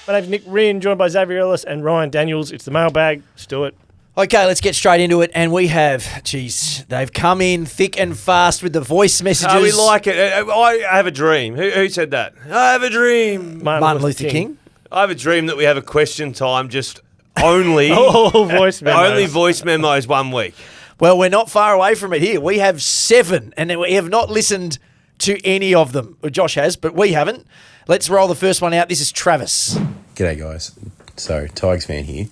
My name's Nick Ryan, joined by Xavier Ellis and Ryan Daniels. It's the mailbag. Let's do it. Okay, let's get straight into it. And we have, they've come in thick and fast with the voice messages. Oh, we like it. I have a dream. Who said that? I have a dream. Martin Luther King. I have a dream that we have a question time just only voice memos. Only voice memos 1 week. Well, we're not far away from it here. We have 7, and we have not listened to any of them. Well, Josh has, but we haven't. Let's roll the first one out. This is Travis. G'day, guys. So, Tigers fan here.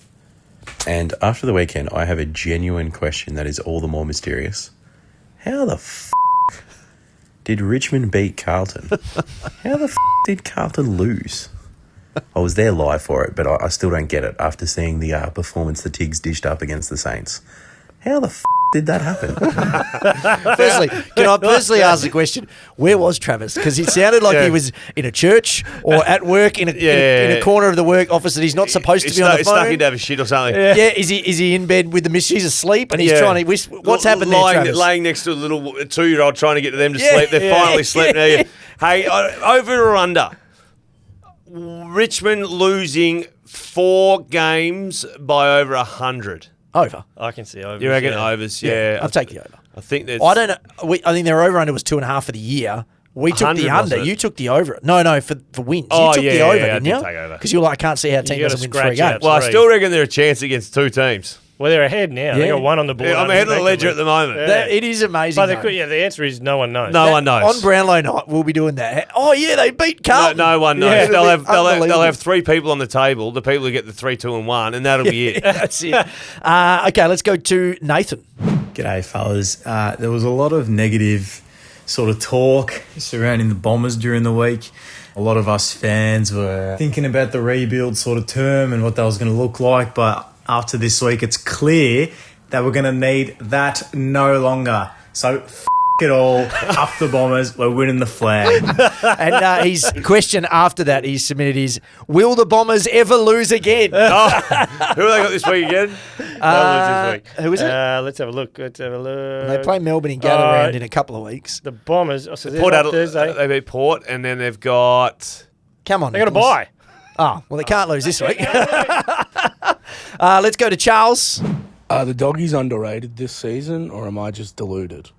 And after the weekend, I have a genuine question that is all the more mysterious. How the did Richmond beat Carlton? How the did Carlton lose? I was there live for it, but I still don't get it after seeing the performance the Tigs dished up against the Saints. How the did that happen? Firstly, can I personally ask the question, where was Travis? Because it sounded like he was in a church or at work in a corner of the work office that he's not supposed to be on the phone. He's stuck in to have a shit or something. Yeah, is he in bed with the missus asleep and he's trying to whisper? What's happened there, Travis? Laying next to a little 2-year-old trying to get them to sleep. They're finally sleeping. Hey, over or under? Richmond losing 4 games by over 100. Over. I can see overs. You reckon overs? Yeah. I'll take the over. I think there's... I don't know. I think their over-under was 2.5 for the year. We took the under. You took the over. No, for wins. You took the over, didn't you? Take over. Because you're like, I can't see how a team doesn't win 3 games. Well, I still reckon they're a chance against 2 teams. Well, they're ahead now. They got 1 on the board. I'm ahead of the ledger at the moment. It is amazing. But the answer is no one knows. No one knows. On Brownlow night, we'll be doing that. Oh, yeah, they beat Carlton. No one knows. Yeah, they'll have 3 people on the table, the people who get the 3, 2 and 1, and that'll be it. That's it. Okay, let's go to Nathan. G'day, fellas. There was a lot of negative sort of talk surrounding the Bombers during the week. A lot of us fans were thinking about the rebuild sort of term and what that was going to look like, but after this week, it's clear that we're going to need that no longer. So, it all, up the Bombers, we're winning the flag. And his question after that he submitted is, will the Bombers ever lose again? Who have they got this week again? They'll lose this week. Who is it? Let's have a look. They play Melbourne in Gather-Round in a couple of weeks. The Bombers. So Port Adelaide Thursday. They beat Port, and then they've got... Come on, They got to buy. Oh, well, they can't lose this week. Let's go to Charles. Are the doggies underrated this season, or am I just deluded?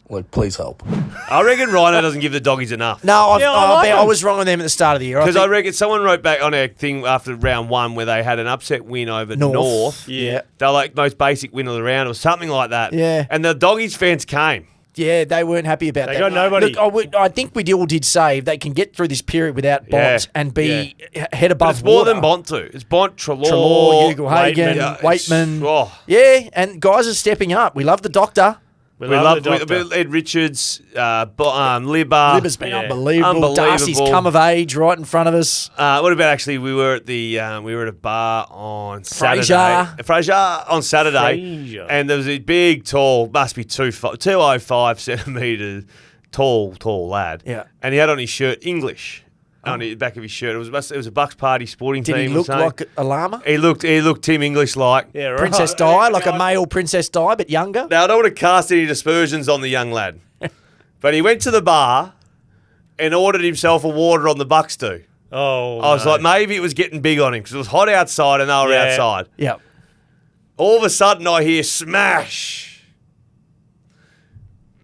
Like, please help. I reckon Rhino doesn't give the doggies enough. No, I was wrong on them at the start of the year. Because I reckon someone wrote back on our thing after round 1 where they had an upset win over North. Yeah. They're like most basic win of the round or something like that. Yeah. And the doggies fans came. Yeah, they weren't happy about that. They got nobody. Look, I think we all did say if they can get through this period without Bont and be head above But it's more water. than Bont too. It's Bont, Trelaw, Ugle-Hagan, Waitman. Yeah, and guys are stepping up. We love the doctor. We love the doctor. Ed Richards, Libba. Libba's been unbelievable. Darcy's come of age right in front of us. What about actually? We were at a bar on Saturday. Fraser on Saturday, and there was a big, tall, must be 205 centimetres tall lad. Yeah, and he had on his shirt English. On the back of his shirt, it was a Bucks Party sporting team. Did he look like a llama? He looked Tim English like. Yeah, right. Princess Di, like a male Princess Di, but younger. Now I don't want to cast any dispersions on the young lad, but he went to the bar and ordered himself a water on the Bucks do. Oh, I was like, maybe it was getting big on him because it was hot outside and they were outside. Yeah. All of a sudden, I hear smash.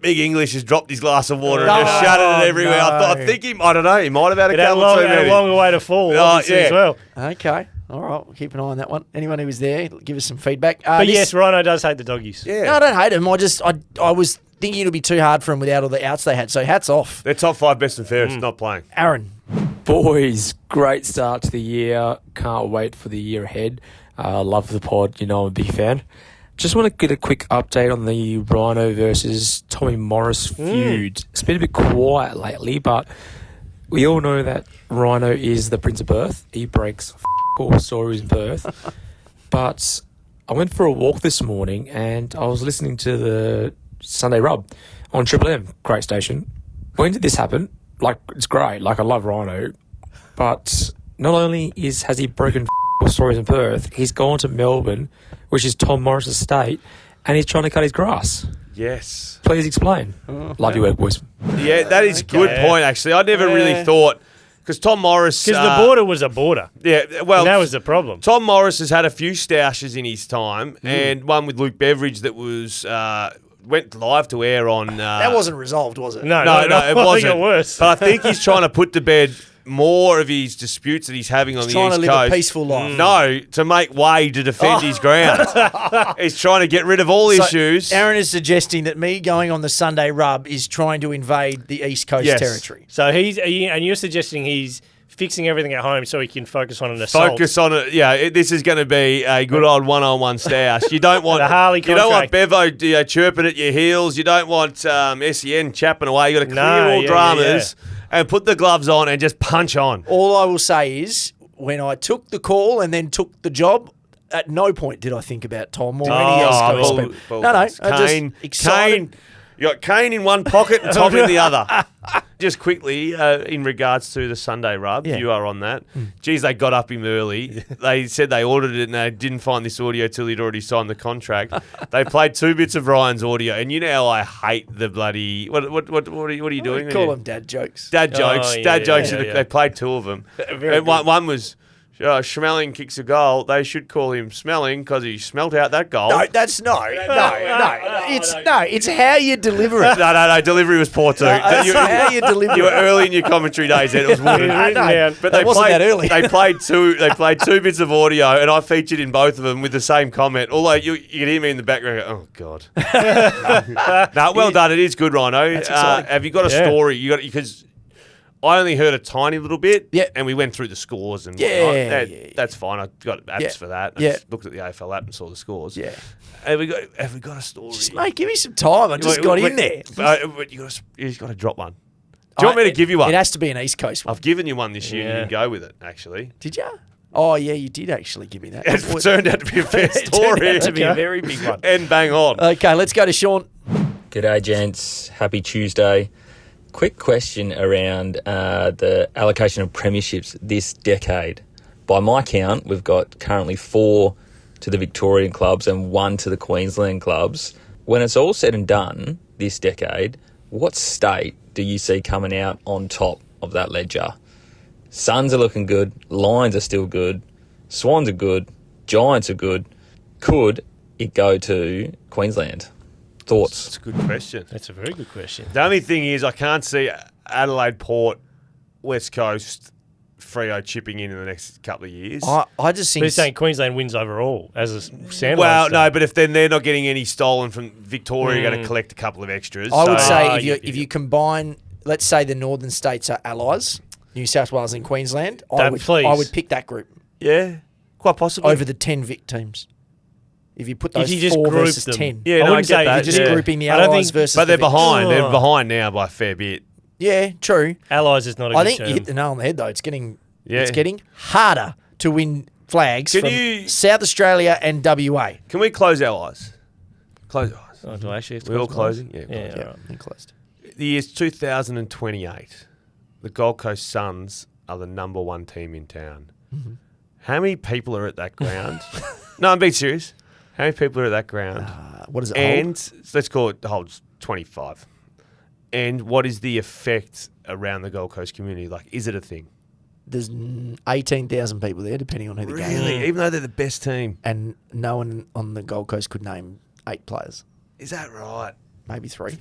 Big English has dropped his glass of water and just shattered it everywhere. No. I think he might have had a couple of too many. a longer way to fall, obviously, as well. Okay. All right. We'll keep an eye on that one. Anyone who was there, give us some feedback. But yes, Rhino does hate the doggies. Yeah. No, I don't hate them. I was thinking it'll be too hard for them without all the outs they had. So hats off. They're top 5 best and fairest, not playing. Aaron. Boys, great start to the year. Can't wait for the year ahead. Love the pod. You know I'm a big fan. Just want to get a quick update on the Rhino versus Tommy Morris feud. It's been a bit quiet lately, but we all know that Rhino is the Prince of Perth. He breaks all stories in Perth. But I went for a walk this morning and I was listening to the Sunday Rub on Triple M. Great station. When did this happen? Like, it's great. Like, I love Rhino. But not only has he broken stories in Perth, he's gone to Melbourne, which is Tom Morris's state, and he's trying to cut his grass. Yes. Please explain. Love your work, boys. Yeah, that is a good point, actually. I never really thought Because Tom Morris... Because the border was a border. Yeah, well... And that was the problem. Tom Morris has had a few stoushes in his time, and one with Luke Beveridge that was... went live to air on... that wasn't resolved, was it? No, it wasn't. It worse. But I think he's trying to put to bed more of his disputes that he's having on the East Coast. Trying to live a peaceful life. No, to make way to defend his ground. He's trying to get rid of all issues. Aaron is suggesting that me going on the Sunday rub is trying to invade the East Coast territory. So and you're suggesting he's fixing everything at home so he can focus on an assault. Focus on it. Yeah, this is going to be a good old one-on-one stoush. You don't want the Harley You don't want contract. Bevo chirping at your heels. You don't want SEN chapping away. You got to clear all dramas and put the gloves on and just punch on. All I will say is, when I took the call and then took the job, at no point did I think about Tom or any else. No, Kane. Just excited. You got Kane in one pocket and Tom in the other. Just quickly, in regards to the Sunday rub, you are on that. Geez, they got up him early. They said they ordered it and they didn't find this audio till he'd already signed the contract. They played 2 bits of Ryan's audio, and you know how I hate the bloody... What are you doing? Call them dad jokes. Dad jokes. Yeah. They played 2 of them. And one was... Schmeling kicks a goal. They should call him Smelling because he smelt out that goal. No, that's no. It's how you deliver it. No. Delivery was poor too. That's how you deliver You were it. early in your commentary days. It was wooden. But they wasn't that early. They played 2 bits of audio, and I featured in both of them with the same comment. Although you could hear me in the background. Go, oh God. No, well done. It is good, Rhino. That's exciting. Have you got a story? Because I only heard a tiny little bit, Yeah. and we went through the scores, and Yeah. that's fine. I got apps for that. I just looked at the AFL app and saw the scores. Yeah. Have we got a story? Just, mate, give me some time. I just got in there. You just got to drop one. Do you want me to give you one? It has to be an East Coast one. I've given you one this year, and you can go with it. Actually, Did you? Oh, yeah, you did actually give me that. it turned out to be a fair It story. turned out to be a very big one. And bang on. Okay, let's go to Sean. G'day, gents. Happy Tuesday. Quick question around the allocation of premierships this decade. By my count, we've got currently 4 to the Victorian clubs and 1 to the Queensland clubs. When it's all said and done this decade, what state do you see coming out on top of that ledger? Suns are looking good. Lions are still good. Swans are good. Giants are good. Could it go to Queensland? Thoughts? That's a good question. That's a very good question. The only thing is, I can't see Adelaide, Port, West Coast, Freo chipping in the next couple of years. I just think... But he's saying Queensland wins overall as a standalone. Well, no, state. but if then they're not getting any stolen from Victoria, you're going to collect a couple of extras. I would say yeah. if you combine, let's say the northern states are allies, New South Wales and Queensland, I would pick that group Yeah, quite possibly. over the 10 Vic teams. If you put those If you just 4 group versus them. 10. Yeah, I no, I wouldn't get say that. You're just yeah. grouping the I don't allies think- versus But they're the Vics. behind. They're behind now by a fair bit. Yeah, true. Allies is not a good I think term. you hit the nail on the head, though. It's getting Yeah. harder to win flags Can from you- South Australia and WA. Can we close our eyes? Close our eyes. Oh, do I actually have to We're all close my closing? eyes? Yeah. Yeah, all right. They're closed. The year's 2028. The Gold Coast Suns are the number 1 team in town. Mm-hmm. How many people are at that ground? No, I'm being serious. How many people are at that ground? What does it hold? And let's call it holds 25. And what is the effect around the Gold Coast community? Like, is it a thing? There's 18,000 people there, depending on who the game is. Really? Even though they're the best team? And no one on the Gold Coast could name 8 players. Is that right? Maybe 3.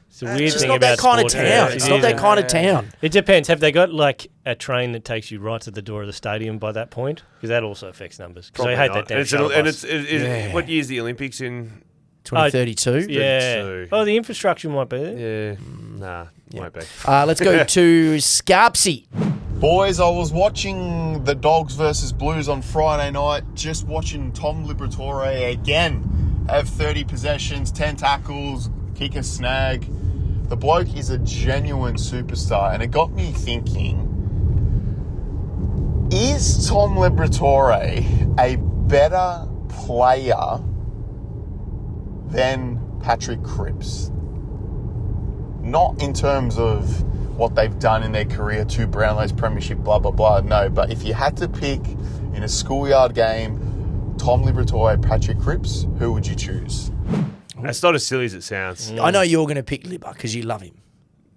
It's a weird It's just thing not about that kind of sport. town. Yeah, It's it not is. that kind of town. It depends. Have they got like a train that takes you right to the door of the stadium by that point? Because that also affects numbers. Because I hate Probably that not. damn shuttle bus. Yeah. What year is the Olympics in? 2032. Yeah. 32. Oh, the infrastructure might be there. Yeah. Nah, won't be. Let's go to Scarpsy. Boys, I was watching the Dogs versus Blues on Friday night, just watching Tom Liberatore again have 30 possessions, 10 tackles, kick a snag. The bloke is a genuine superstar, and it got me thinking, is Tom Liberatore a better player than Patrick Cripps? Not in terms of what they've done in their career, 2 Brownlow's premiership, blah, blah, blah. No, but if you had to pick in a schoolyard game, Tom Liberatore, Patrick Cripps, who would you choose? It's not as silly as it sounds. I know you're going to pick Libba because you love him.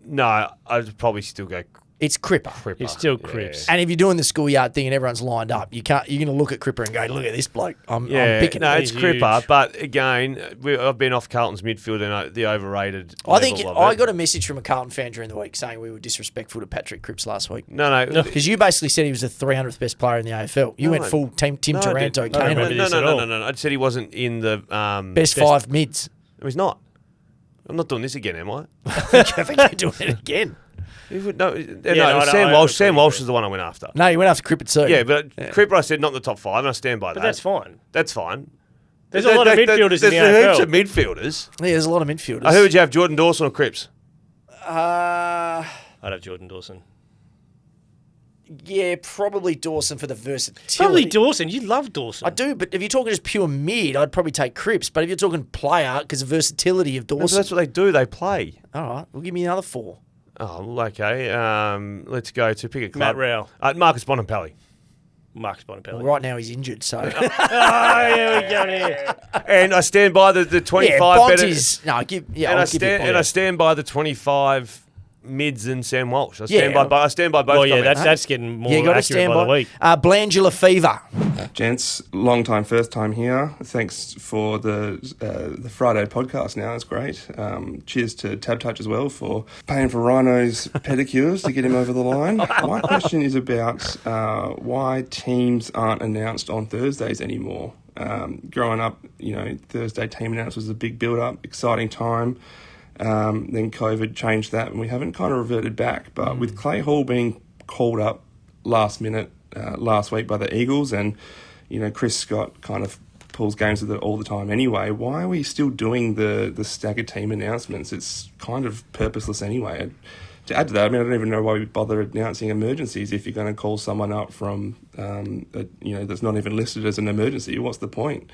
No, I'd probably still go It's Cripper. It's still Crips. And if you're doing the schoolyard thing and everyone's lined up, you're going to look at Cripper and go, look at this bloke. I'm picking no, him. it's Cripper. But again, I've been off Carlton's midfield and the overrated. I think I got a message from a Carlton fan during the week saying we were disrespectful to Patrick Cripps last week. No. Because you basically said he was the 300th best player in the AFL. You went full Tim Taranto. No. I said he wasn't in the best 5 mids. No, he's not. I'm not doing this again, am I? I think you're doing it again. Sam Walsh. Sam Walsh is the one I went after. No, you went after Cripper too. Yeah, but Cripper I said not in the top 5, and I stand by that. But that's fine. That's fine. There's a lot of midfielders in the AFL. There's heaps of midfielders. Yeah, there's a lot of midfielders. Who would you have, Jordan Dawson or Cripps? I'd have Jordan Dawson. Yeah, probably Dawson for the versatility. Probably Dawson. You love Dawson. I do, but if you're talking just pure mid, I'd probably take Cripps. But if you're talking player, because the versatility of Dawson. That's what they do. They play. All right, well, give me another 4. Oh, okay. Let's go to pick a club. Matt Rowell. Marcus Bonampelli. Marcus Bonampelli. Well, right now he's injured, so. Here we go here. And I stand by the 25 yeah, Bont better. is. No, I stand by the 25 mids and Sam Walsh. I stand by both. Well, yeah, that's getting more accurate by the week. Blandular fever. Gents, long time, first time here. Thanks for the Friday podcast now. It's great. Cheers to Tab Touch as well for paying for Rhino's pedicures to get him over the line. My question is about why teams aren't announced on Thursdays anymore. Growing up, Thursday team announcement was a big build-up, exciting time. Then COVID changed that, and we haven't kind of reverted back. But with Clay Hall being called up last minute last week by the Eagles, and Chris Scott kind of pulls games with it all the time anyway, why are we still doing the staggered team announcements? It's kind of purposeless anyway. To add to that, I don't even know why we bother announcing emergencies if you're going to call someone up from that's not even listed as an emergency. What's the point?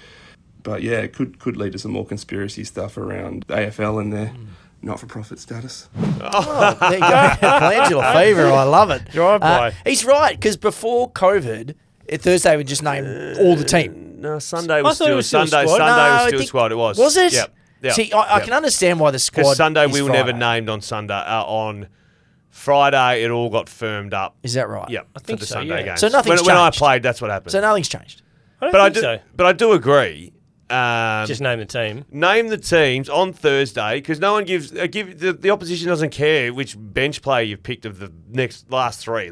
But yeah, it could lead to some more conspiracy stuff around the AFL and their not-for-profit status. Oh, there you go. Glandular fever. I love it. Drive-by. He's right, because before COVID, Thursday would just name all the team. No, Sunday was still squad. Sunday was still squad. It was. Was it? Yep. See, I can understand why the squad. Because Sunday is we were Friday. never named on Sunday. On Friday, it all got firmed up. Is that right? Yep. I think for the so, Sunday yeah. games. So nothing's when I changed. played, that's what happened. So nothing's changed. I don't think so. But I do agree. Just name the team. Name the teams on Thursday, because no one gives the opposition doesn't care which bench player you've picked of the last 3.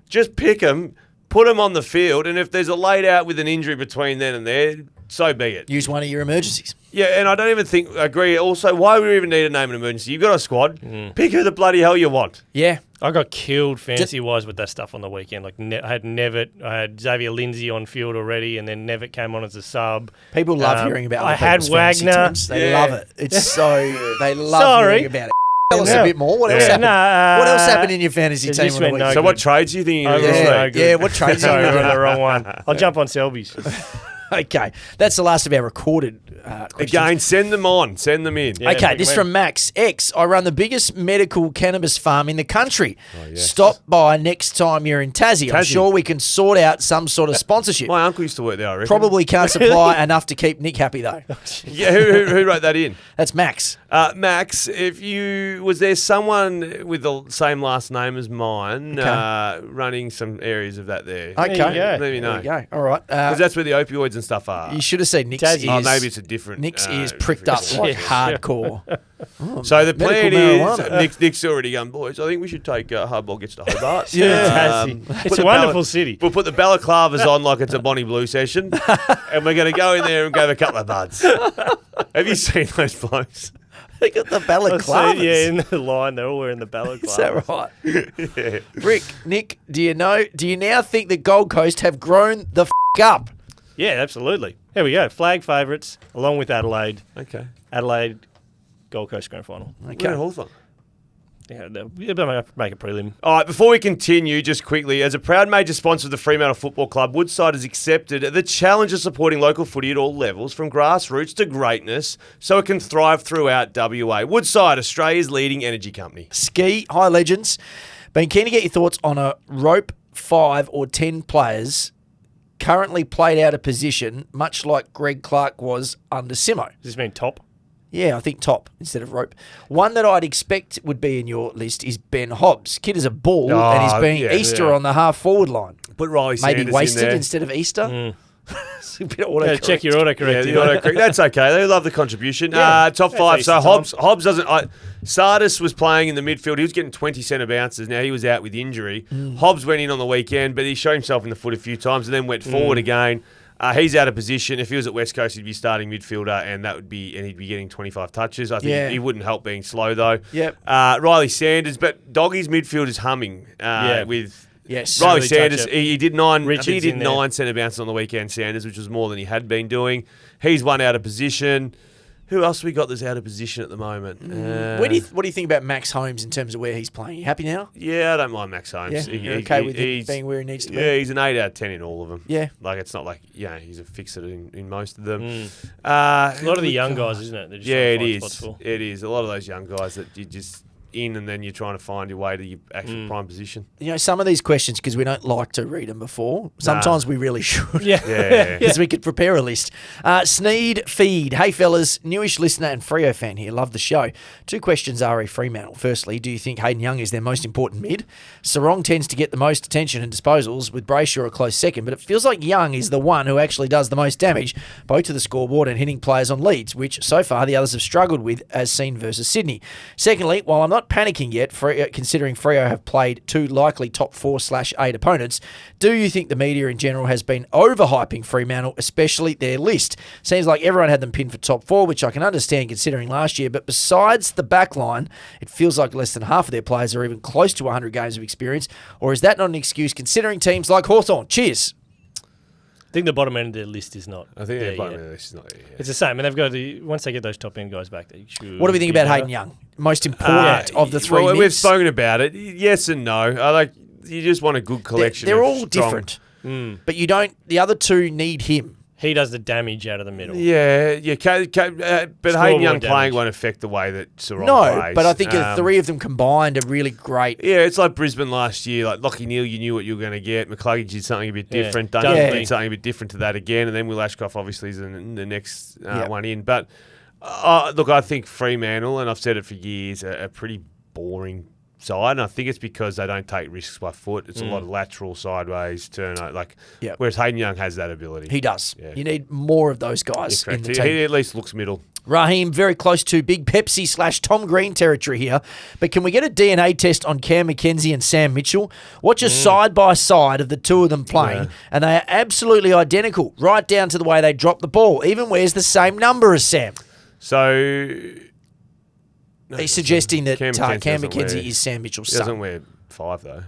Just pick them, put them on the field, and if there's a laid out with an injury between then and there, so be it. Use one of your emergencies. Yeah, and I don't even agree. Also, why would we even need to name an emergency? You've got a squad. Pick who the bloody hell you want. Yeah. I got killed fantasy-wise with that stuff on the weekend. I had Nevitt, I had Xavier Lindsay on field already, and then Nevitt came on as a sub. People love hearing about I other had people's fantasy Wagner. teams. They love it. It's so... They love hearing about it. Tell us a bit more. What else happened? What else happened in your fantasy team on the week? So what trades do you think? What trades? Sorry, we're on the wrong one. I'll jump on Selby's. Okay, that's the last of our recorded questions. Again, send them on. Send them in. Yeah, okay, this from Max. I run the biggest medical cannabis farm in the country. Stop by next time you're in Tassie. I'm sure we can sort out some sort of sponsorship. My uncle used to work there, I reckon. Probably can't supply enough to keep Nick happy, though. Yeah, who wrote that in? That's Max. Max, was there someone with the same last name as mine running some areas of that there? Okay. Let me know. There you go. All right. Because that's where the opioids and stuff are. You should have seen Nick's ears. Oh, maybe it's a different... Nick's ears pricked up like hardcore. So the plan is, marijuana. Nick's already going, boys, I think we should take Hardball Gets to Hobart. It's a wonderful city. We'll put the balaclavas on like it's a Bonnie Blue session, and we're going to go in there and grab a couple of buds. Have you seen those blokes? They got the balaclavas. Yeah, in the line, they're all wearing the balaclavas. Is that right? Rick, Nick, do you now think the Gold Coast have grown the up? Yeah, absolutely. Here we go. Flag favourites along with Adelaide. Okay. Adelaide, Gold Coast Grand Final. Okay. Where Hawthorn? Yeah, they'll make a prelim. All right, before we continue, just quickly, as a proud major sponsor of the Fremantle Football Club, Woodside has accepted the challenge of supporting local footy at all levels, from grassroots to greatness, so it can thrive throughout WA. Woodside, Australia's leading energy company. Ski, High Legends. Been keen to get your thoughts on a rope 5 or 10 players currently played out of position, much like Greg Clark was under Simo. Does this mean top? Yeah, I think top instead of Rope. One that I'd expect would be in your list is Ben Hobbs. Kid is a ball and he's being Easter on the half-forward line. Put Riley Maybe Sanders wasted in there. instead of Easter. It's a bit of Yeah, check your autocorrect. Yeah, the autocorrect. That's okay. They love the contribution. Yeah. Top five. Easter So time. Hobbs doesn't. Sardis was playing in the midfield. He was getting 20 centre bounces. Now he was out with injury. Hobbs went in on the weekend, but he showed himself in the foot a few times and then went forward again. He's out of position. If he was at West Coast, he'd be starting midfielder, and he'd be getting 25 touches. I think he wouldn't help being slow though. Yep. Riley Sanders, but Doggy's midfield is humming with. Yes. Riley Really Sanders, touch it. he did nine. Richard's I think he did in there. 9 centre bounces on the weekend. Sanders, which was more than he had been doing. He's one out of position. Who else we got that's out of position at the moment? What do you think about Max Holmes in terms of where he's playing? You happy now? Yeah, I don't mind Max Holmes. Yeah, you're okay with him being where he needs to be? Yeah, he's an 8 out of 10 in all of them. Yeah. Like, it's not like, he's a fixer in most of them. A lot of the young guys, isn't it? They're just Yeah, trying to it find is. spots for. It is. A lot of those young guys that you just in and then you're trying to find your way to your actual prime position. You know, some of these questions, because we don't like to read them before, sometimes we really should. Yeah. Because we could prepare a list. Sneed Feed. Hey, fellas. Newish listener and Freo fan here. Love the show. 2 questions, R.E. Fremantle. Firstly, do you think Hayden Young is their most important mid? Sarong tends to get the most attention and disposals, with Brayshaw a close second, but it feels like Young is the one who actually does the most damage, both to the scoreboard and hitting players on leads, which so far the others have struggled with, as seen versus Sydney. Secondly, while I'm not panicking yet, considering Freo have played 2 likely top 4/8 opponents, do you think the media in general has been overhyping Fremantle, especially their list? Seems like everyone had them pinned for top 4, which I can understand considering last year, but besides the back line, it feels like less than half of their players are even close to 100 games of experience, or is that not an excuse considering teams like Hawthorn? Cheers. I think the bottom end of their list is not. I think there the bottom yet. end of this is not there yet. It's the same, and they've got once they get those top end guys back, they should. What do we think be about better. Hayden Young? Most important of the 3 Well, mids? we've spoken about it. Yes and no. You just want a good collection. They're of all strong- different, but you don't. The other 2 need him. He does the damage out of the middle. Yeah. But Hayden Young Scoreboard playing damage. won't affect the way that Sarong No, plays. but I think the 3 of them combined are really great. Yeah, it's like Brisbane last year. Like Lockie Neal, you knew what you were going to get. McCluggage did something a bit different. Duncan Dunkley. did something a bit different to that again. And then Will Ashcroft obviously is the next one in. But look, I think Fremantle, and I've said it for years, are a pretty boring side. And I think it's because they don't take risks by foot. It's a lot of lateral, sideways, turn. Whereas Hayden Young has that ability. He does. Yeah. You need more of those guys Yeah, in correct. the team. He at least looks middle. Raheem, very close to Big Pepsi/Tom Green territory here. But can we get a DNA test on Cam McKenzie and Sam Mitchell? Watch a side by side of the 2 of them playing, and they are absolutely identical, right down to the way they drop the ball. Even wears the same number as Sam. So He's suggesting that Cam doesn't McKenzie wear- is Sam Mitchell's He doesn't son. wear 5 though.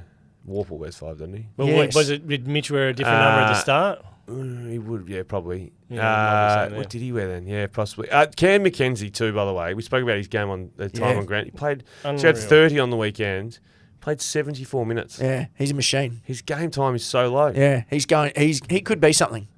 Warple wears 5, doesn't he? Well, Yes. did Mitch wear a different number at the start? He would, yeah, probably. Yeah, might be something What did he wear then? Yeah, possibly. Cam McKenzie too, by the way. We spoke about his game on the time on Grant. He played. He had Unreal. 30 on the weekend. Played 74 minutes. Yeah, he's a machine. His game time is so low. Yeah, he could be something.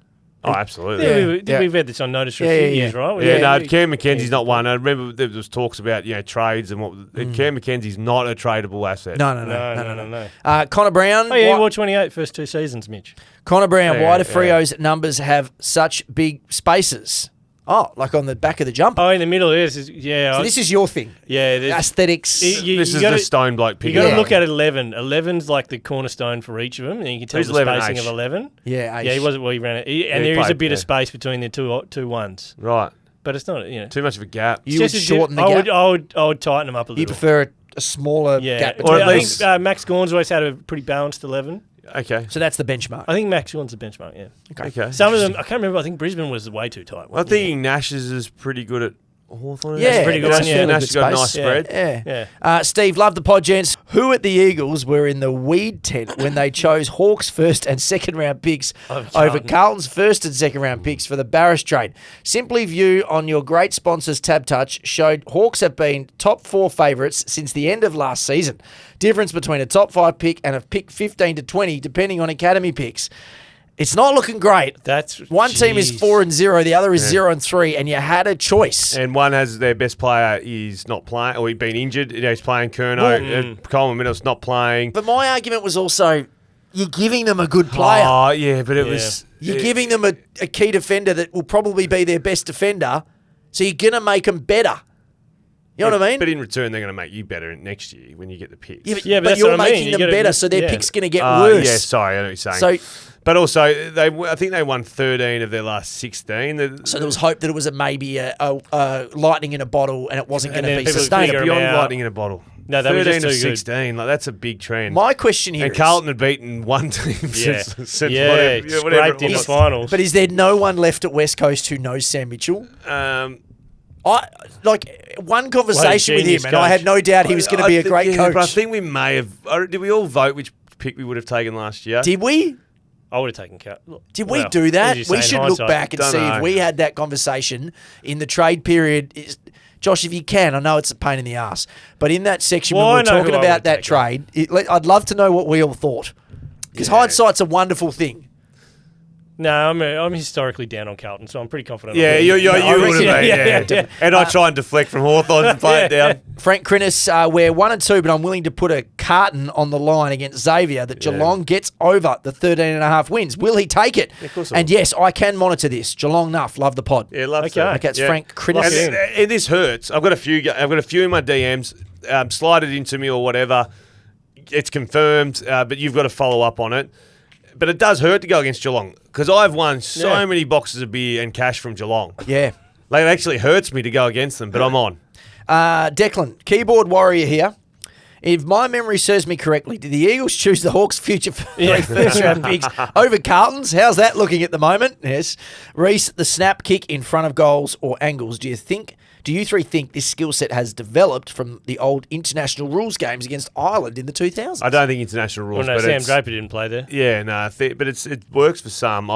Oh, absolutely. We've had this on notice for a few years, right? Yeah, Cam McKenzie's not one. I remember there was talks about trades and what. Cam McKenzie's not a tradable asset. No. Connor Brown. Oh, yeah, he wore 28 first 2 seasons, Mitch. Connor Brown, Yeah, why do Freo's numbers have such big spaces? Oh, like on the back of the jumper. Oh, in the middle, yes. Yeah. So this is your thing. Yeah. Aesthetics. This is the stone bloke You picking. got to look at 11. 11's like the cornerstone for each of them, and you can tell Who's the 11 spacing H? of 11. Yeah, Yeah, he wasn't. Well, he ran it, and he there is a played, bit of yeah. space between the two ones, Right. but it's not. Too much of a gap. You would shorten the gap. I would tighten them up a little. You prefer a smaller yeah, gap. Or at I least- think Max Gawn's always had a pretty balanced 11. Okay. So that's the benchmark. I think Max Gawn's the benchmark. Yeah. Okay. Some of them, I can't remember. I think Brisbane was way too tight. I wasn't think Nash's is pretty good at Hawthorn. Yeah, pretty good that's one, yeah. fairly Nash's good got a space. nice spread. Yeah. Yeah. Steve, love the pod, gents. Who at the Eagles were in the weed tent when they chose Hawks' first and second round picks over Carlton's first and second round picks for the Barras trade? Simply View on your great sponsors Tab Touch showed Hawks have been top 4 favourites since the end of last season. Difference between a top 5 pick and a pick 15 to 20 depending on academy picks. It's not looking great. One team is 4-0, the other is 0-3, and you had a choice. And one has their best player is not playing, or he's been injured. He's playing Curnow. Coleman Middle's not playing. But my argument was also, you're giving them a good player. Oh, yeah, but it was... You're giving them a key defender that will probably be their best defender, So you're going to make them better. You know what I mean? But in return, they're going to make you better next year when you get the picks. Yeah, but you're making them better, so their pick's going to get worse. Yeah, sorry, I know what you're saying. But also, I think they won 13 of their last 16. So there was hope that it was maybe a lightning in a bottle and it wasn't going to be sustainable. Beyond lightning in a bottle. No, they 13 were just of too 16. Like, that's a big trend. My question here and Carlton had beaten one team since whatever scraped in the finals. But is there no one left at West Coast who knows Sam Mitchell? I one conversation with him, and I had no doubt he was going to be a great coach. But I think we may have. Did we all vote which pick we would have taken last year? Did we? I would have taken Cat. Did we do that? We should look back and see if we had that conversation in the trade period. Josh, if you can, I know it's a pain in the ass, but in that section when we were talking about that trade, I'd love to know what we all thought. Because hindsight's a wonderful thing. No, I'm historically down on Carlton, so I'm pretty confident. Yeah, you would have been. And I try and deflect from Hawthorn and play it down. Frank Crinnis, we're 1-2, but I'm willing to put a carton on the line against Xavier that Geelong gets over the 13.5 wins. Will he take it? Of course. And yes, I can monitor this. Geelong Nuff, love the pod. Yeah, love it. Okay, it's Frank Crinnis. And this hurts. I've got a few in my DMs. Slide it into me or whatever. It's confirmed, but you've got to follow up on it. But it does hurt to go against Geelong because I've won so many boxes of beer and cash from Geelong. Yeah. Like, it actually hurts me to go against them, but I'm on. Declan, keyboard warrior here. If my memory serves me correctly, did the Eagles choose the Hawks' future first-round picks over Carlton's? How's that looking at the moment? Yes. Reece, the snap kick in front of goals or angles. Do you three think this skill set has developed from the old international rules games against Ireland in the 2000s? I don't think international rules. Well, no, but Sam Draper didn't play there. Yeah, no, but it works for some.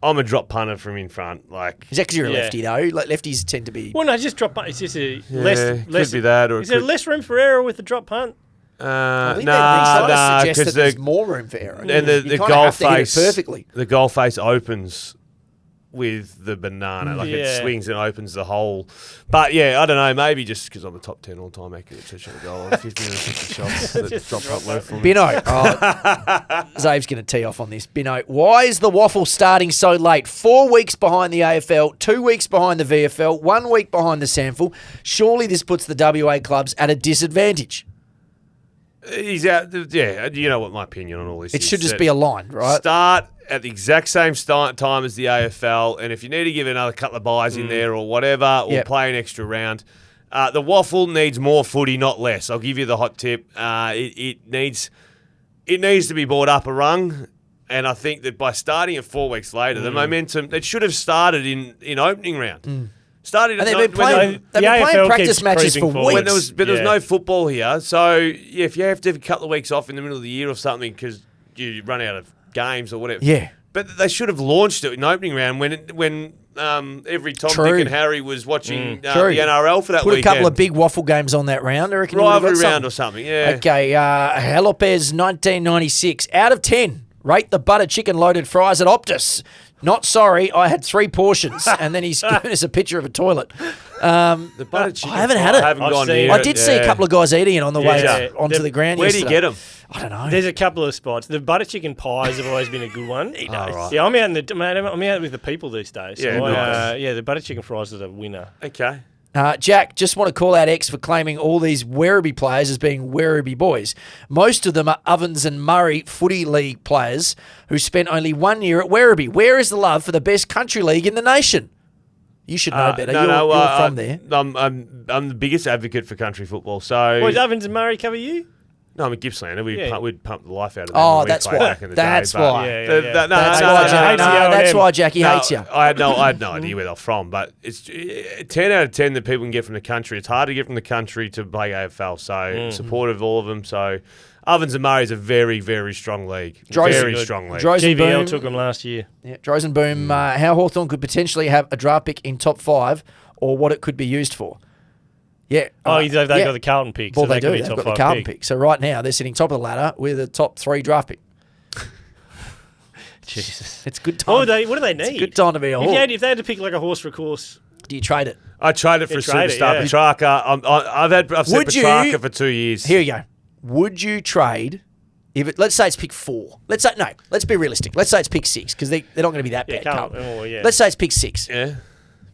I'm a drop punter from in front. Like, is that because you're a lefty though? Like, lefties tend to be. Well, no, just drop punt. It's just less. Could be that, or is there less room for error with the drop punt? I think because there's more room for error. And the goal face perfectly. The goal face opens with the banana, like it swings and opens the hole. But yeah, I don't know, maybe just because I'm a top 10 all-time accurate shot goal on 50 shots that drop up left from Bino. Zave's going to tee off on this. Bino, why is the waffle starting so late? 4 weeks behind the AFL, 2 weeks behind the VFL, 1 week behind the SANFL. Surely this puts the WA clubs at a disadvantage. He's out. Yeah, you know what my opinion on all this is. It should just be aligned, right? Start at the exact same time as the AFL, and if you need to give another couple of buys in there or whatever, or play an extra round, the waffle needs more footy, not less. I'll give you the hot tip. It needs to be brought up a rung, and I think that by starting it 4 weeks later, the momentum, it should have started in opening round. Started and they've been playing practice matches for weeks. But there was no football here. So if you have to have a couple of weeks off in the middle of the year or something because you run out of games or whatever. Yeah. But they should have launched it in opening round when every Tom, Dick and Harry was watching the NRL for that weekend. Put a couple of big waffle games on that round. I reckon rivalry round or something, yeah. Okay, Jalopez 1996. Out of 10, rate the butter chicken loaded fries at Optus. Not sorry, I had 3 portions. And then he's given us a picture of a toilet. The butter chicken. I haven't had it. I did see a couple of guys eating it on the way onto the ground yesterday. Where do you get them? I don't know. There's a couple of spots. The butter chicken pies have always been a good one. He knows. Right. Yeah, I'm out with the people these days. So the butter chicken fries is a winner. Okay. Jack, just want to call out X for claiming all these Werribee players as being Werribee boys. Most of them are Ovens and Murray Footy League players who spent only 1 year at Werribee. Where is the love for the best country league in the nation? You should know better. You're from there. I'm the biggest advocate for country football. So, does Ovens and Murray cover you? No, I'm a Gippslander. We'd pump the life out of them. Oh, that's why. Back in the that's day, why. That's why Jackie hates you. I had no idea where they're from, but it's 10 out of 10 that people can get from the country. It's hard to get from the country to play AFL, so supportive of all of them. So Ovens and Murray is a very, very strong league. Very strong league. GBL took them last year. Yeah, Drosenboom, how Hawthorn could potentially have a draft pick in top 5 or what it could be used for. Yeah. They've got the Carlton pick. Well, so they do. They've got the Carlton pick. So right now they're sitting top of the ladder with a top 3 draft pick. Jesus. It's good time. What do they need? It's a good time to be a Hawk. If they had to pick like a horse for a course. Do you trade it? I trade it for a superstar Petrarca. I've said Petrarca for 2 years. Here you go. Would you trade... let's say it's pick 4. Let's be realistic. Let's say it's pick 6 because they're not going to be that bad. Let's say it's pick 6. Yeah.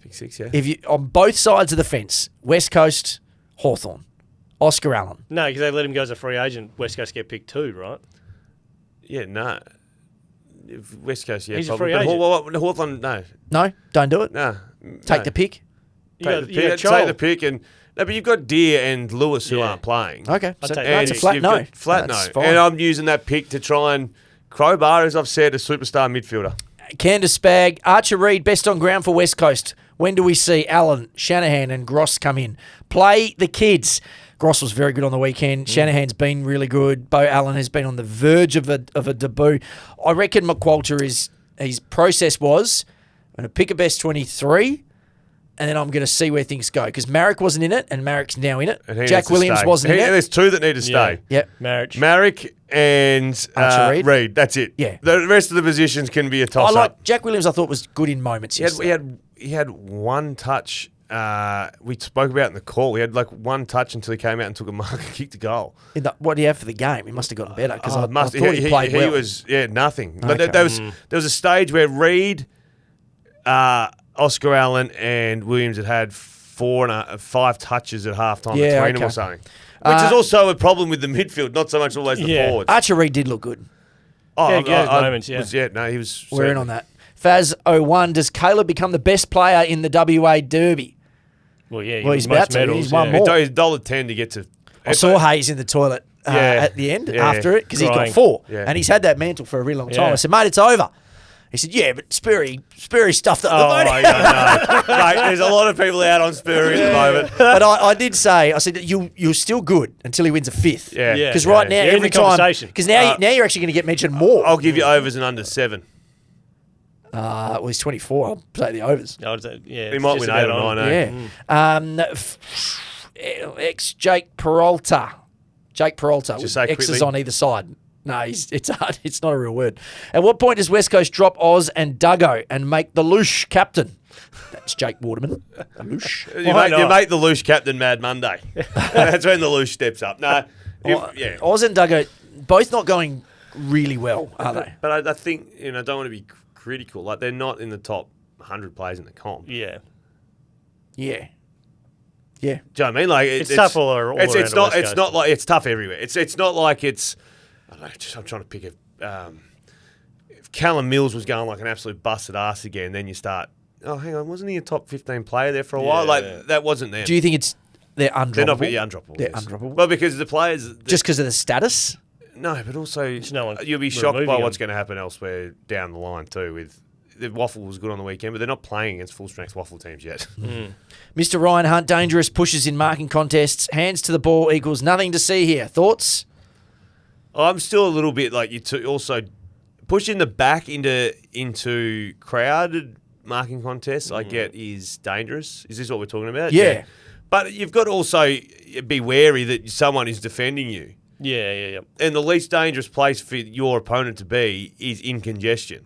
Pick 6, yeah. If you on both sides of the fence, West Coast, Hawthorn, Oscar Allen. No, because they let him go as a free agent. West Coast get picked 2, right? Yeah, no. If West Coast, yeah. He's a probably. free But agent. Hawthorn, no. No, don't do it. No. Take the pick. Take the pick. And no, but you've got Deere and Lewis who aren't playing. Okay, I'd so take that's a that. flat no. Flat That's no. fine. And I'm using that pick to try and crowbar, as I've said, a superstar midfielder. Candace Spag, Archer Reed, best on ground for West Coast. When do we see Allen, Shanahan and Gross come in? Play the kids. Gross was very good on the weekend. Shanahan's been really good. Bo Allen has been on the verge of a debut. I reckon McQualter his process was, I'm going to pick a best 23 and then I'm going to see where things go. Because Marek wasn't in it and Marek's now in it. Jack Williams wasn't in it. There's 2 that need to stay. Yep. Marek and Archer Reed. That's it. Yeah. The rest of the positions can be a toss-up. Jack Williams I thought was good in moments. He had one touch we spoke about in the call. He had like one touch until he came out and took a mark and kicked a goal. What do you have for the game? He must have gotten better because I thought he he played well. He was nothing. Okay. But there was a stage where Reed, Oscar Allen, and Williams had 5 touches at halftime between them or something. Which is also a problem with the midfield, not so much always the forwards. Archer Reed did look good. Moments, he was. We're in on that. Faz01, does Caleb become the best player in the WA Derby? Well, yeah, he's about to. He's won more. He's $1.10 to get to. I saw Hayes in the toilet at the end after it because he got 4. Yeah. And he's had that mantle for a really long time. I said, mate, it's over. He said, yeah, but Spurry stuffed up the vote. No. Mate, there's a lot of people out on Spurry at the moment. But I did say, I said, you're still good until he wins a 5th. Yeah. Because right now, every time. Because now you're actually going to get mentioned more. I'll give you overs and under 7. Well, he's 24. I'll say the overs. He might win 8 or 9. Yeah. Ex-Jake Peralta. Jake Peralta. Just say X's quickly. on either side. No, it's hard. It's not a real word. At what point does West Coast drop Oz and Duggo and make the Loosh captain? That's Jake Waterman. The Loosh. You make the Loosh captain Mad Monday. That's when the Loosh steps up. No, Oz and Duggo both not going really well, are they? But I think, I don't want to be critical. Like, they're not in the top 100 players in the comp. Yeah. Yeah. Do you know what I mean? Like it's tough all around. It's not like it's tough everywhere. It's not like it's. I don't know. I'm trying to pick a. If Callum Mills was going like an absolute busted ass again, then you start. Oh, hang on, wasn't he a top 15 player there for a while? Like that wasn't them. Do you think they're undroppable? They're not undroppable. They're yes. undroppable. Well, because the players just because of the status. No, but also you'll be shocked by what's going to happen elsewhere down the line too. With the Waffle was good on the weekend, but they're not playing against full strength Waffle teams yet. Mr. Ryan Hunt, dangerous pushes in marking contests. Hands to the ball equals nothing to see here. Thoughts? I'm still a little bit like you to also pushing the back into crowded marking contests. I get is dangerous. Is this what we're talking about? Yeah. But you've got to also be wary that someone is defending you. Yeah. And the least dangerous place for your opponent to be is in congestion.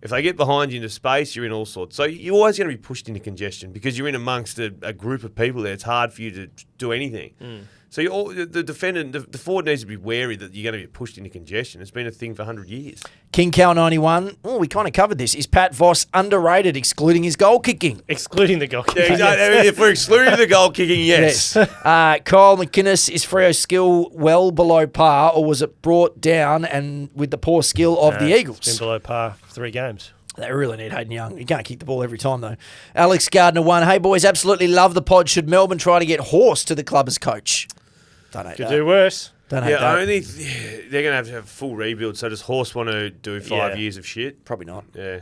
If they get behind you into space, you're in all sorts. So you're always going to be pushed into congestion because you're in amongst a group of people there. It's hard for you to do anything. So the defendant, the forward needs to be wary that you're going to be pushed into congestion. It's been a thing for 100 years. King Cow 91. Oh, we kind of covered this. Is Pat Voss underrated, excluding his goal kicking? Excluding the goal kicking. Yeah, if we're excluding the goal kicking, yes. Kyle McInnes, is Freo's skill well below par, or was it brought down and with the poor skill of the Eagles? It's been below par for 3 games. They really need Hayden Young. He can't kick the ball every time, though. Alex Gardner 1. Hey, boys, absolutely love the pod. Should Melbourne try to get Horse to the club as coach? Don't hate that. Could do worse. Don't hate that. They're going to have a full rebuild. So does Horse want to do 5 years of shit? Probably not. Yeah.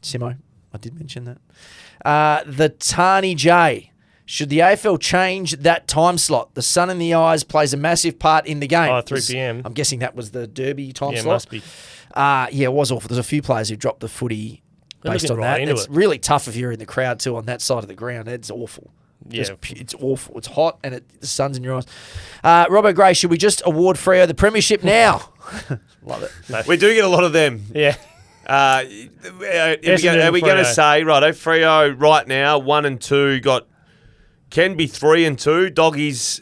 Simo, I did mention that. The Tani J. Should the AFL change that time slot? The sun in the eyes plays a massive part in the game. 3 p.m. I'm guessing that was the Derby time slot. Yeah, must be. It was awful. There's a few players who dropped the footy based on that. It's really tough if you're in the crowd too on that side of the ground. It's awful. Yeah. It's awful. It's hot and the sun's in your eyes. Robbo Gray, should we just award Freo the premiership now? Love it. No. We do get a lot of them. Yeah. Are we going to say, righto, Freo right now, 1 and 2, can be 3 and 2, Doggies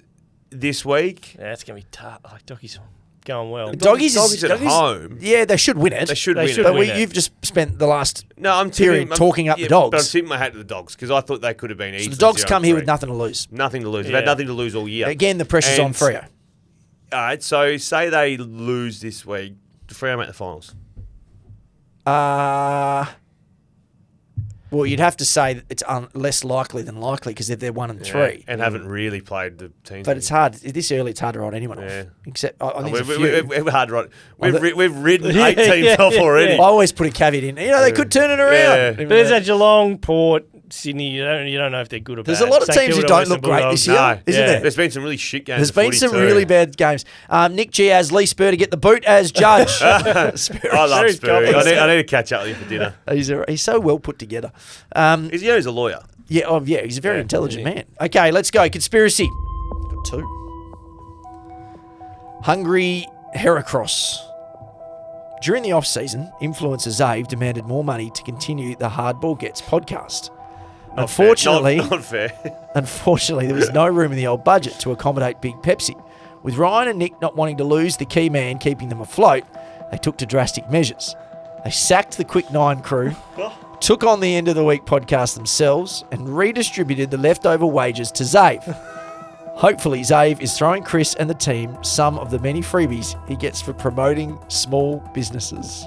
this week. Yeah, it's going to be tough. Like Doggies. going well. Doggies at home. Yeah, they should win it. They should They win should it. win it. You've just spent the last I'm period talking up the Dogs. But I'm tipping my hat to the Dogs because I thought they could have been easy. So the Dogs come here with nothing to lose. Nothing to lose. They've Yeah. had nothing to lose all year. Again, the pressure's on Freo. All right, so say they lose this week. Do Freo make the finals? Well, you'd have to say that it's less likely than likely because they're 1 and 3. And haven't really played the teams. But it's hard. This early, it's hard to write anyone off. Except, I think there's a few. We're hard right. We've ridden 8 teams off already. I always put a caveat in. They could turn it around. Yeah. But there's a Geelong, Port, Sydney. You don't know if they're good or bad. There's a lot of St teams who Kilda, don't Western look great Bulldogs. this year, isn't there? There's been some really shit games. There's been some 42. really bad games. Nick G has Lee Spur to get the boot as judge. I love Spurry. I need to catch up with you for dinner. He's so well put together. He's a lawyer. Yeah, he's a very intelligent man. Okay, let's go. Conspiracy. Got 2. Hungry Heracross. During the off-season, influencer Zave demanded more money to continue the Hardball Gets podcast. Unfortunately, not fair. Unfortunately, there was no room in the old budget to accommodate Big Pepsi. With Ryan and Nick not wanting to lose the key man keeping them afloat, they took to drastic measures. They sacked the Quick 9 crew, took on the End of the Week podcast themselves, and redistributed the leftover wages to Zave. Hopefully, Zave is throwing Chris and the team some of the many freebies he gets for promoting small businesses.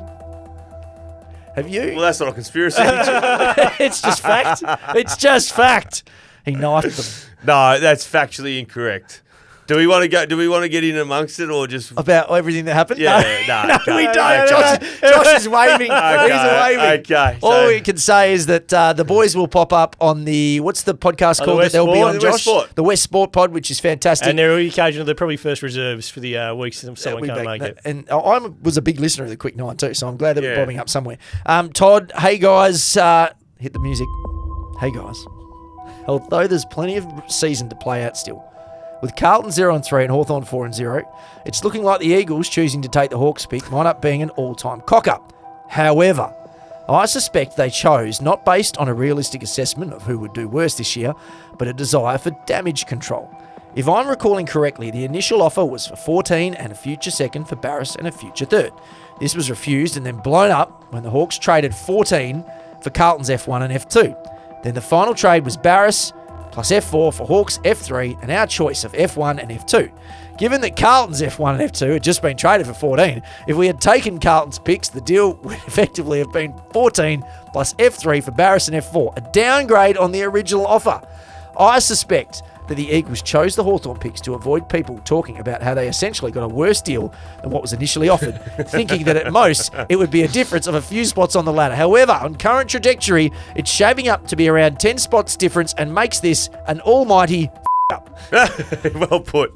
Have you? Well, that's not a conspiracy. It's just fact. It's just fact. He knifed them. No, that's factually incorrect. Do we want to go? Do we want to get in amongst it or just About everything that happened? Yeah, no, no, we don't. okay. Josh is waving. He's waving. Okay. All we can say is that the boys will pop up on the, what's the podcast called that West they'll be Sport? on, The West Josh? Sport. The West Sport pod, which is fantastic. And they're occasionally, they're probably first reserves for the weeks that someone We can't back make that. it. And I was a big listener of the Quick 9 too, so I'm glad that we're Yeah. bobbing up somewhere. Todd, hey guys, hit the music. Hey guys. Although there's plenty of season to play out still, with Carlton 0-3 and Hawthorn 4-0, it's looking like the Eagles choosing to take the Hawks pick might up being an all-time cock-up. However, I suspect they chose not based on a realistic assessment of who would do worse this year, but a desire for damage control. If I'm recalling correctly, the initial offer was for 14 and a future second for Barras and a future third. This was refused and then blown up when the Hawks traded 14 for Carlton's F1 and F2. Then the final trade was Barras plus F4 for Hawks F3 and our choice of F1 and F2. Given that Carlton's F1 and F2 had just been traded for 14, if we had taken Carlton's picks, the deal would effectively have been 14 plus F3 for Barras and F4, a downgrade on the original offer. I suspect that the Eagles chose the Hawthorn picks to avoid people talking about how they essentially got a worse deal than what was initially offered, thinking that at most it would be a difference of a few spots on the ladder. However, on current trajectory, it's shaving up to be around 10 spots difference and makes this an almighty up. Well put.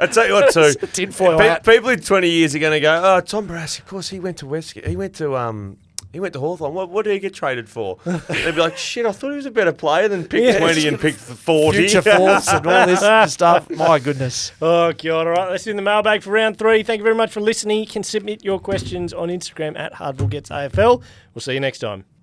I tell you what, too. Tinfoil hat. People in 20 years are going to go, "Oh, Tom Barras, of course, he went to Westgate. He went to Hawthorn. What did he get traded for?" They'd be like, "Shit, I thought he was a better player than pick 20 and pick 40." Future fourths and all this stuff. My goodness. Oh, God. All right, let's do the mailbag for round 3. Thank you very much for listening. You can submit your questions on Instagram at HardballGetsAFL. We'll see you next time.